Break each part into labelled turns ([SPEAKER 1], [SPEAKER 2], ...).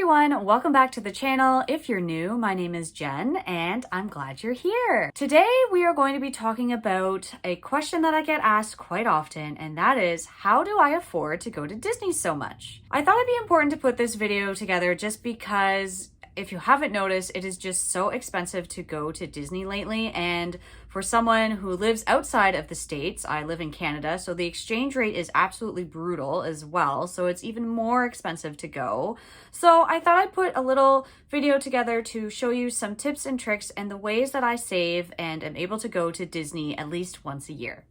[SPEAKER 1] everyone, welcome back to the channel. If you're new, my name is Jen and I'm glad you're here. Today we are going to be talking about a question that I get asked quite often, and that is, how do I afford to go to Disney so much? I thought it'd be important to put this video together just because if you haven't noticed, it is just so expensive to go to Disney lately. And for someone who lives outside of the States, I live in Canada, so the exchange rate is absolutely brutal as well. So it's even more expensive to go. So I thought I'd put a little video together to show you some tips and tricks and the ways that I save and am able to go to Disney at least once a year.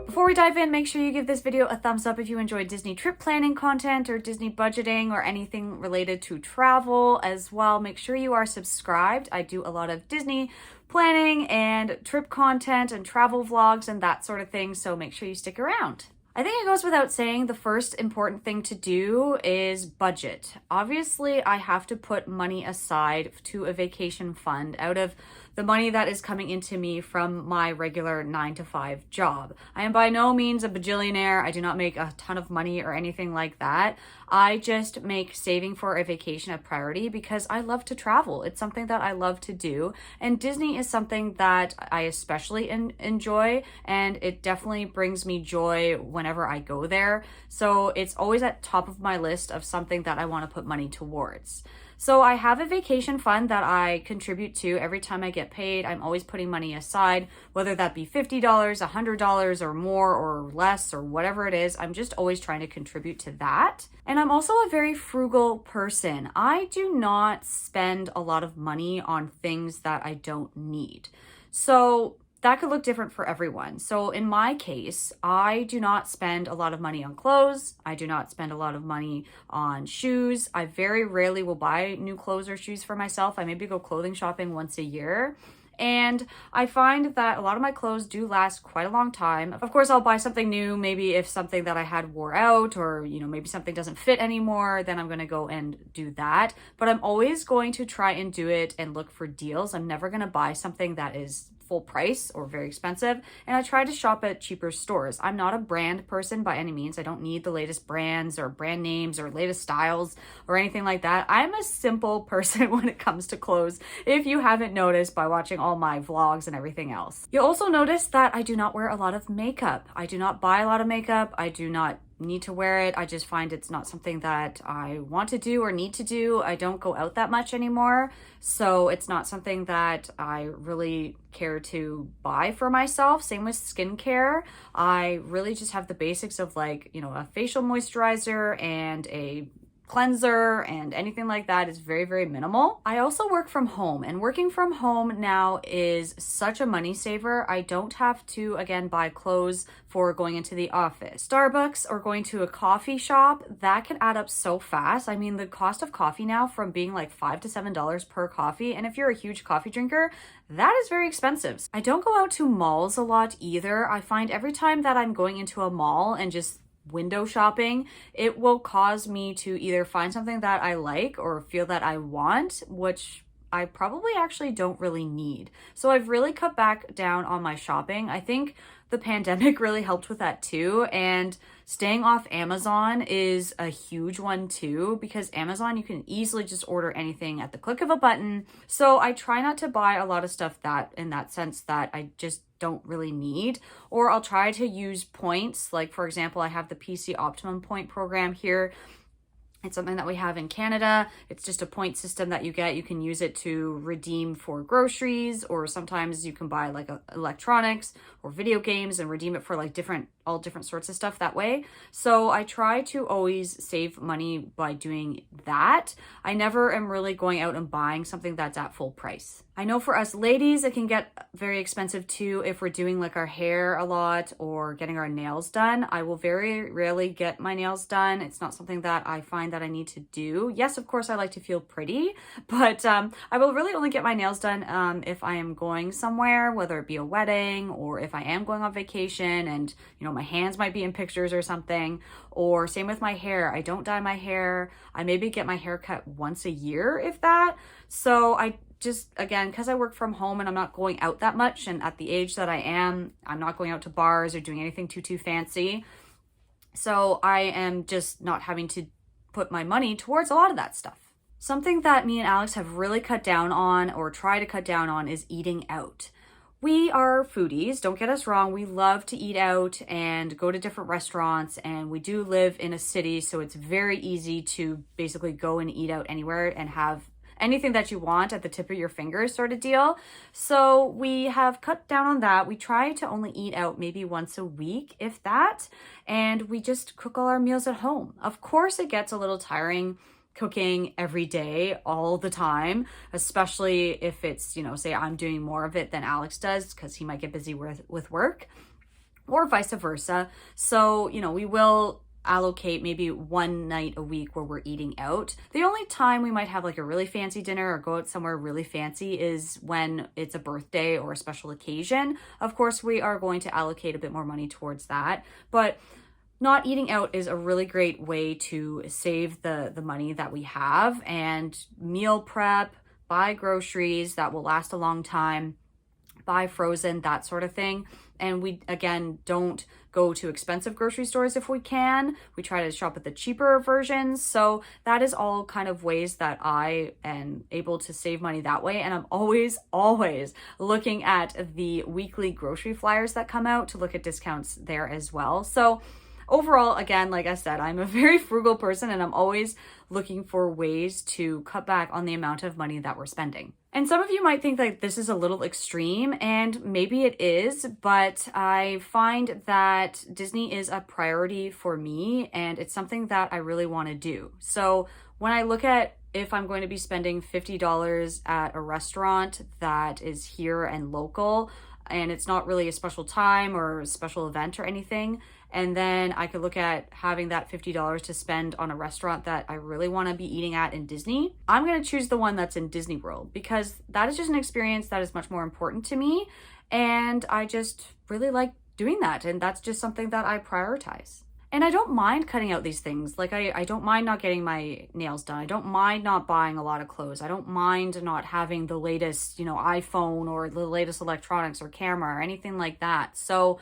[SPEAKER 1] Before we dive in, make sure you give this video a thumbs up if you enjoy Disney trip planning content or Disney budgeting or anything related to travel as well. Make sure you are subscribed. I do a lot of Disney planning and trip content and travel vlogs and that sort of thing, so make sure you stick around. I think it goes without saying, the first important thing to do is budget. Obviously, I have to put money aside to a vacation fund out of the money that is coming into me from my regular 9-to-5 job. I am by no means a bajillionaire. I do not make a ton of money or anything like that. I just make saving for a vacation a priority because I love to travel. It's something that I love to do, and Disney is something that I especially enjoy, and it definitely brings me joy whenever I go there. So it's always at top of my list of something that I want to put money towards. So I have a vacation fund that I contribute to every time I get paid. I'm always putting money aside, whether that be $50, $100 or more or less or whatever it is. I'm just always trying to contribute to that. And I'm also a very frugal person. I do not spend a lot of money on things that I don't need. So that could look different for everyone. So in my case, I do not spend a lot of money on clothes. I do not spend a lot of money on shoes. I very rarely will buy new clothes or shoes for myself. I maybe go clothing shopping once a year. And I find that a lot of my clothes do last quite a long time. Of course, I'll buy something new, maybe if something that I had wore out, or, maybe something doesn't fit anymore, then I'm going to go and do that. But I'm always going to try and do it and look for deals. I'm never going to buy something that is full price or very expensive, and I try to shop at cheaper stores. I'm not a brand person by any means. I don't need the latest brands or brand names or latest styles or anything like that. I'm a simple person when it comes to clothes, if you haven't noticed by watching all my vlogs and everything else. You'll also notice that I do not wear a lot of makeup. I do not buy a lot of makeup. I do not need to wear it. I just find it's not something that I want to do or need to do. I don't go out that much anymore, so it's not something that I really care to buy for myself. Same with skincare. I really just have the basics of a facial moisturizer and a cleanser, and anything like that is very, very minimal. I also work from home, and working from home now is such a money saver. I don't have to, again, buy clothes for going into the office. Starbucks or going to a coffee shop, that can add up so fast. I mean, the cost of coffee now from being like $5 to $7 per coffee, and if you're a huge coffee drinker, that is very expensive. I don't go out to malls a lot either. I find every time that I'm going into a mall and just window shopping, it will cause me to either find something that I like or feel that I want, which I probably actually don't really need. So I've really cut back down on my shopping. I think the pandemic really helped with that too, and staying off Amazon is a huge one too, because Amazon, you can easily just order anything at the click of a button. So I try not to buy a lot of stuff that in that sense that I just don't really need, or I'll try to use points. Like, for example, I have the PC Optimum point program here. It's something that we have in Canada. It's just a point system that you get. You can use it to redeem for groceries, or sometimes you can buy electronics or video games and redeem it for all different sorts of stuff that way. So I try to always save money by doing that. I never am really going out and buying something that's at full price. I know for us ladies, it can get very expensive too if we're doing our hair a lot or getting our nails done. I will very rarely get my nails done. It's not something that I find that I need to do. Yes, of course, I like to feel pretty, but I will really only get my nails done if I am going somewhere, whether it be a wedding or if I am going on vacation and, my hands might be in pictures or something. Or same with my hair. I don't dye my hair. I maybe get my hair cut once a year, if that. So I just, again, because I work from home and I'm not going out that much, and at the age that I am, I'm not going out to bars or doing anything too fancy. So I am just not having to put my money towards a lot of that stuff. Something that me and Alex have really cut down on, or try to cut down on, is eating out. We are foodies, don't get us wrong. We love to eat out and go to different restaurants, and we do live in a city, so it's very easy to basically go and eat out anywhere and have anything that you want at the tip of your fingers sort of deal. So we have cut down on that. We try to only eat out maybe once a week, if that, and we just cook all our meals at home. Of course, it gets a little tiring cooking every day, all the time, especially if it's, say I'm doing more of it than Alex does because he might get busy with work, or vice versa. So, we will allocate maybe one night a week where we're eating out. The only time we might have like a really fancy dinner or go out somewhere really fancy is when it's a birthday or a special occasion. Of course, we are going to allocate a bit more money towards that, but not eating out is a really great way to save the money that we have and meal prep, buy groceries that will last a long time, buy frozen, that sort of thing. And we, again, don't go to expensive grocery stores if we can. We try to shop at the cheaper versions. So that is all kind of ways that I am able to save money that way. And I'm always looking at the weekly grocery flyers that come out to look at discounts there as well. So overall, again, like I said, I'm a very frugal person, and I'm always looking for ways to cut back on the amount of money that we're spending. And some of you might think that this is a little extreme, and maybe it is, but I find that Disney is a priority for me, and it's something that I really want to do. So when I look at if I'm going to be spending $50 at a restaurant that is here and local, and it's not really a special time or a special event or anything, and then I could look at having that $50 to spend on a restaurant that I really want to be eating at in Disney, I'm going to choose the one that's in Disney World because that is just an experience that is much more important to me. And I just really like doing that. And that's just something that I prioritize. And I don't mind cutting out these things. Like I don't mind not getting my nails done. I don't mind not buying a lot of clothes. I don't mind not having the latest, iPhone or the latest electronics or camera or anything like that. So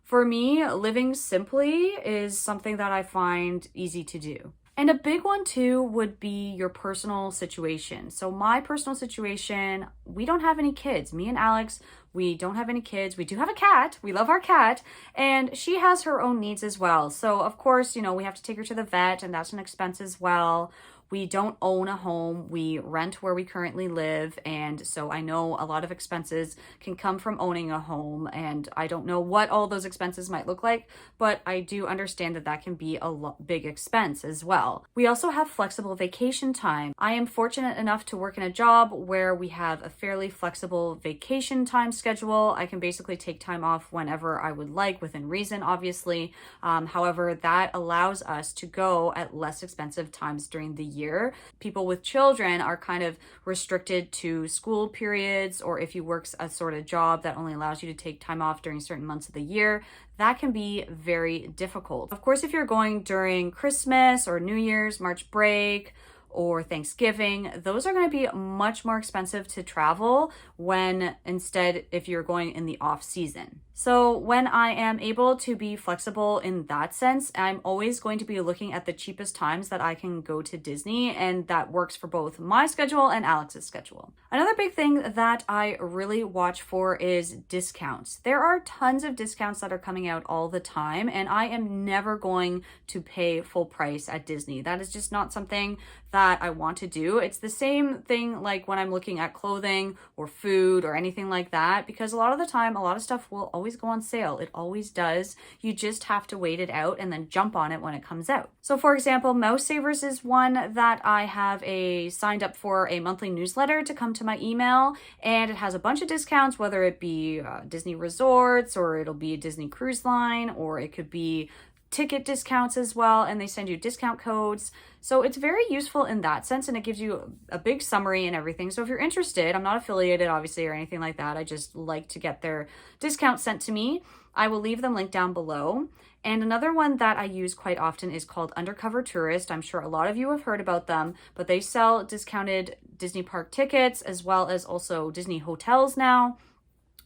[SPEAKER 1] for me, living simply is something that I find easy to do. And a big one too would be your personal situation. So my personal situation, we don't have any kids. Me and Alex, we don't have any kids. We do have a cat. We love our cat. And she has her own needs as well. So of course, we have to take her to the vet, and that's an expense as well. We don't own a home. We rent where we currently live. And so I know a lot of expenses can come from owning a home. And I don't know what all those expenses might look like, but I do understand that that can be a big expense as well. We also have flexible vacation time. I am fortunate enough to work in a job where we have a fairly flexible vacation time schedule. I can basically take time off whenever I would like, within reason, obviously. However, that allows us to go at less expensive times during the year. People with children are kind of restricted to school periods, or if you work a sort of job that only allows you to take time off during certain months of the year, that can be very difficult. Of course, if you're going during Christmas or New Year's, March break, or Thanksgiving, those are going to be much more expensive to travel when instead if you're going in the off season. So when I am able to be flexible in that sense, I'm always going to be looking at the cheapest times that I can go to Disney, and that works for both my schedule and Alex's schedule. Another big thing that I really watch for is discounts. There are tons of discounts that are coming out all the time, and I am never going to pay full price at Disney. That is just not something that I want to do. It's the same thing like when I'm looking at clothing or food or anything like that, because a lot of the time, a lot of stuff will always go on sale. It always does. You just have to wait it out and then jump on it when it comes out. So for example, Mouse Savers is one that I have signed up for a monthly newsletter to come to my email, and it has a bunch of discounts, whether it be Disney resorts, or it'll be a Disney cruise line, or it could be ticket discounts as well, and they send you discount codes. So it's very useful in that sense, and it gives you a big summary and everything. So if you're interested, I'm not affiliated obviously or anything like that. I just like to get their discounts sent to me. I will leave them linked down below. And another one that I use quite often is called Undercover Tourist. I'm sure a lot of you have heard about them, but they sell discounted Disney park tickets as well as also Disney hotels now.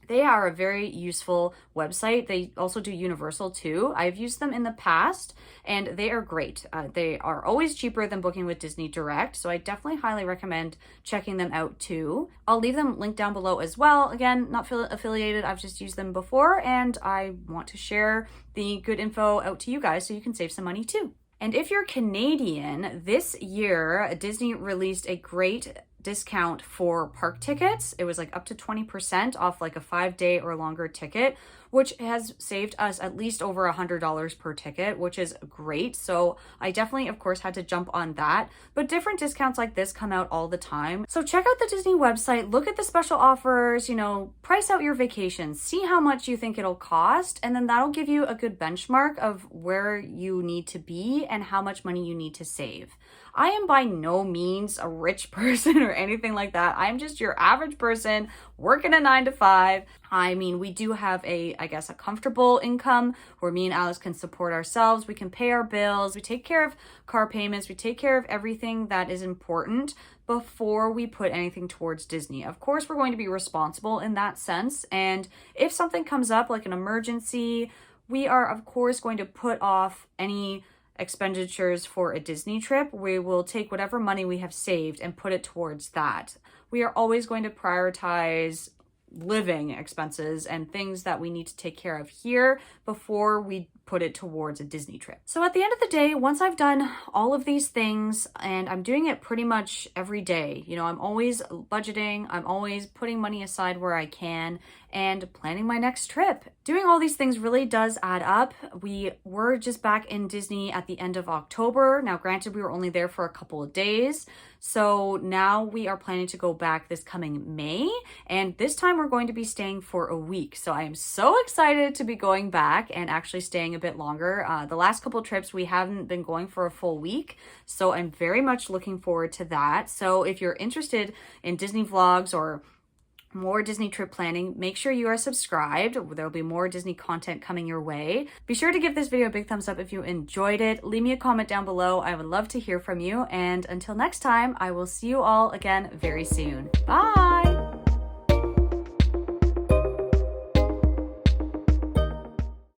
[SPEAKER 1] They are a very useful website. They also do Universal too. I've used them in the past and they are great. They are always cheaper than booking with Disney Direct, so I definitely highly recommend checking them out too. I'll leave them linked down below as well. Again, not affiliated, I've just used them before and I want to share the good info out to you guys so you can save some money too. And if you're Canadian, this year Disney released a great discount for park tickets. It was like up to 20% off like a 5-day or longer ticket, which has saved us at least over $100 per ticket, which is great. So I definitely, of course, had to jump on that. But different discounts like this come out all the time. So check out the Disney website, look at the special offers, price out your vacations, see how much you think it'll cost, and then that'll give you a good benchmark of where you need to be and how much money you need to save. I am by no means a rich person or anything like that. I'm just your average person working a 9-to-5. I mean, we do have a comfortable income where me and Alice can support ourselves. We can pay our bills. We take care of car payments. We take care of everything that is important before we put anything towards Disney. Of course, we're going to be responsible in that sense. And if something comes up like an emergency, we are, of course, going to put off any expenditures for a Disney trip. We will take whatever money we have saved and put it towards that. We are always going to prioritize living expenses and things that we need to take care of here before we put it towards a Disney trip. So at the end of the day, once I've done all of these things, and I'm doing it pretty much every day, I'm always budgeting, I'm always putting money aside where I can and planning my next trip. Doing all these things really does add up. We were just back in Disney at the end of October. Now, granted, we were only there for a couple of days. So now we are planning to go back this coming May, and this time we're going to be staying for a week. So I am so excited to be going back and actually staying a bit longer. The last couple trips we haven't been going for a full week, so I'm very much looking forward to that. So if you're interested in Disney vlogs or more Disney trip planning, make sure you are subscribed. There'll be more Disney content coming your way. Be sure to give this video a big thumbs up if you enjoyed it. Leave me a comment down below. I would love to hear from you. And until next time, I will see you all again very soon. Bye!